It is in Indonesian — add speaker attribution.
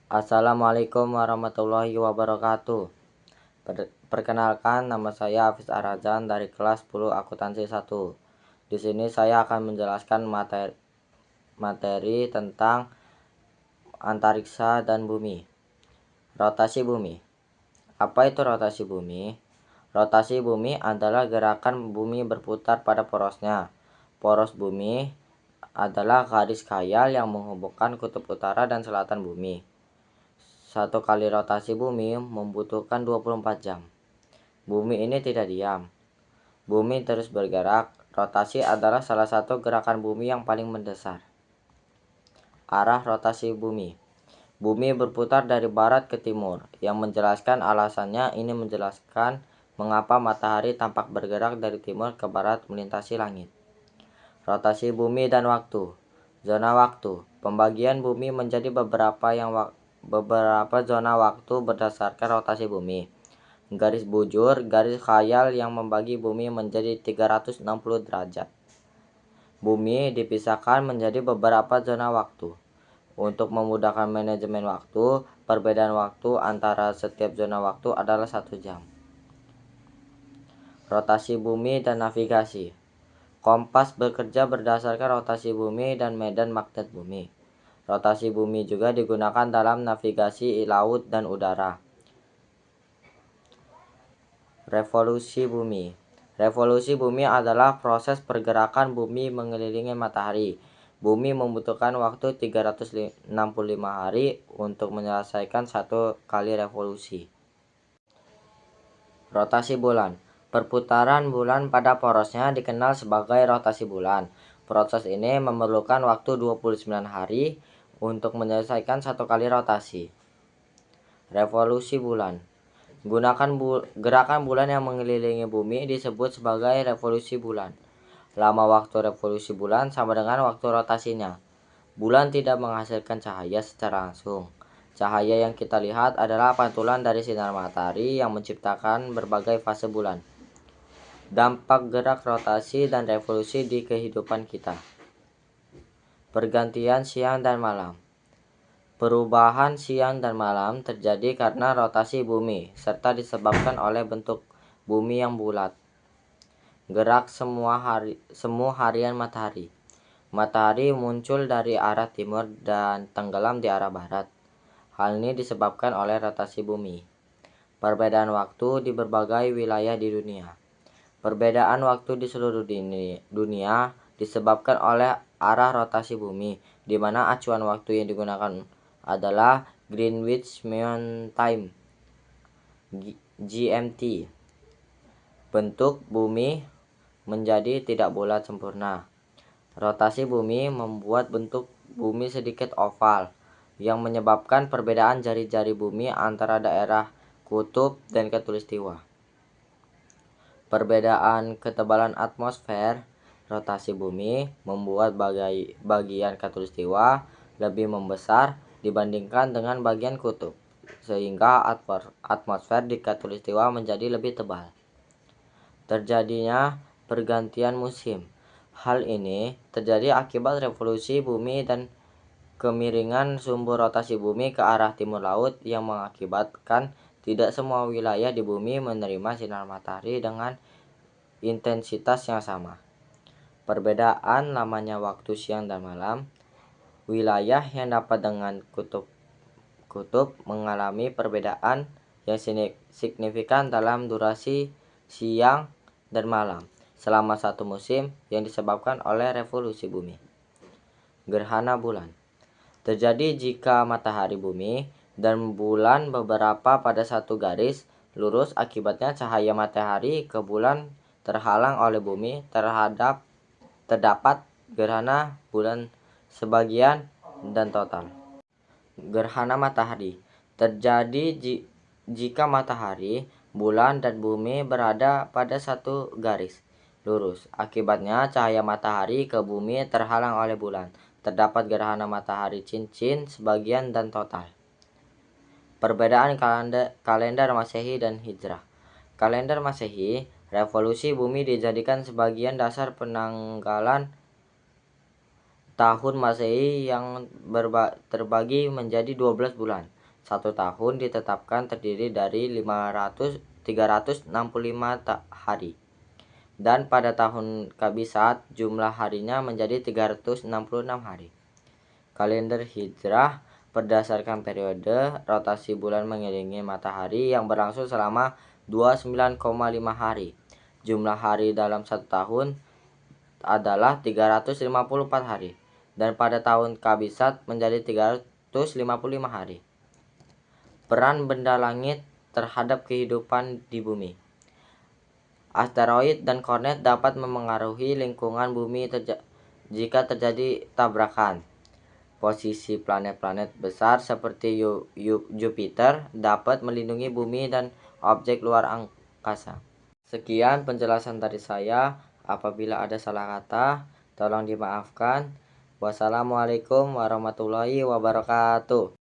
Speaker 1: Assalamualaikum warahmatullahi wabarakatuh. Perkenalkan, nama saya Hafiz Arazan dari kelas 10 akuntansi 1. Di sini saya akan menjelaskan materi tentang antariksa dan bumi. Rotasi bumi. Apa itu rotasi bumi? Rotasi bumi adalah gerakan bumi berputar pada porosnya. Poros bumi adalah garis khayal yang menghubungkan kutub utara dan selatan bumi. Satu kali rotasi bumi membutuhkan 24 jam. Bumi ini tidak diam. Bumi terus bergerak. Rotasi adalah salah satu gerakan bumi yang paling mendasar. Arah rotasi bumi. Bumi berputar dari barat ke timur. Yang menjelaskan alasannya ini menjelaskan mengapa matahari tampak bergerak dari timur ke barat melintasi langit. Rotasi bumi dan waktu. Zona waktu. Pembagian bumi menjadi beberapa zona waktu berdasarkan rotasi bumi. Garis bujur, garis khayal yang membagi bumi menjadi 360 derajat. Bumi dipisahkan menjadi beberapa zona waktu. Untuk memudahkan manajemen waktu, perbedaan waktu antara setiap zona waktu adalah 1 jam. Rotasi bumi dan navigasi. Kompas bekerja berdasarkan rotasi bumi dan medan magnet bumi. Rotasi bumi juga digunakan dalam navigasi laut dan udara. Revolusi bumi. Revolusi bumi adalah proses pergerakan bumi mengelilingi matahari. Bumi membutuhkan waktu 365 hari untuk menyelesaikan satu kali revolusi. Rotasi bulan. Perputaran bulan pada porosnya dikenal sebagai rotasi bulan. Proses ini memerlukan waktu 29 hari untuk menyelesaikan satu kali rotasi. Revolusi bulan. Gerakan bulan yang mengelilingi bumi disebut sebagai revolusi bulan. Lama waktu revolusi bulan sama dengan waktu rotasinya. Bulan tidak menghasilkan cahaya secara langsung. Cahaya yang kita lihat adalah pantulan dari sinar matahari yang menciptakan berbagai fase bulan. Dampak gerak rotasi dan revolusi di kehidupan kita. Pergantian siang dan malam. Perubahan siang dan malam terjadi karena rotasi bumi, serta disebabkan oleh bentuk bumi yang bulat. Gerak semu harian matahari. Matahari muncul dari arah timur dan tenggelam di arah barat. Hal ini disebabkan oleh rotasi bumi. Perbedaan waktu di berbagai wilayah di dunia. Perbedaan waktu di seluruh dunia disebabkan oleh arah rotasi bumi, di mana acuan waktu yang digunakan adalah Greenwich Mean Time (GMT). Bentuk bumi menjadi tidak bulat sempurna. Rotasi bumi membuat bentuk bumi sedikit oval, yang menyebabkan perbedaan jari-jari bumi antara daerah kutub dan khatulistiwa. Perbedaan ketebalan atmosfer. Rotasi bumi membuat bagian khatulistiwa lebih membesar dibandingkan dengan bagian kutub, sehingga atmosfer di khatulistiwa menjadi lebih tebal. Terjadinya pergantian musim. Hal ini terjadi akibat revolusi bumi dan kemiringan sumber rotasi bumi ke arah timur laut yang mengakibatkan tidak semua wilayah di bumi menerima sinar matahari dengan intensitas yang sama. Perbedaan lamanya waktu siang dan malam. Wilayah yang dapat dengan kutub mengalami perbedaan yang signifikan dalam durasi siang dan malam selama satu musim yang disebabkan oleh revolusi bumi. Gerhana bulan. Terjadi jika matahari, bumi, dan bulan beberapa pada satu garis lurus. Akibatnya cahaya matahari ke bulan terhalang oleh bumi. Terdapat gerhana bulan sebagian dan total. Gerhana matahari terjadi jika matahari, bulan, dan bumi berada pada satu garis lurus. Akibatnya cahaya matahari ke bumi terhalang oleh bulan. Terdapat gerhana matahari cincin sebagian dan total. Perbedaan kalender Masehi dan Hijrah. Kalender Masehi, revolusi bumi dijadikan sebagian dasar penanggalan tahun Masehi yang terbagi menjadi 12 bulan. Satu tahun ditetapkan terdiri dari 365 hari. Dan pada tahun Kabisat jumlah harinya menjadi 366 hari. Kalender Hijrah berdasarkan periode rotasi bulan mengelilingi matahari yang berlangsung selama 29,5 hari. Jumlah hari dalam satu tahun adalah 354 hari. Dan pada tahun Kabisat menjadi 355 hari. Peran benda langit terhadap kehidupan di bumi. Asteroid dan komet dapat memengaruhi lingkungan bumi jika terjadi tabrakan. Posisi planet-planet besar seperti Jupiter dapat melindungi bumi dan objek luar angkasa. Sekian penjelasan dari saya. Apabila ada salah kata, tolong dimaafkan. Wassalamualaikum warahmatullahi wabarakatuh.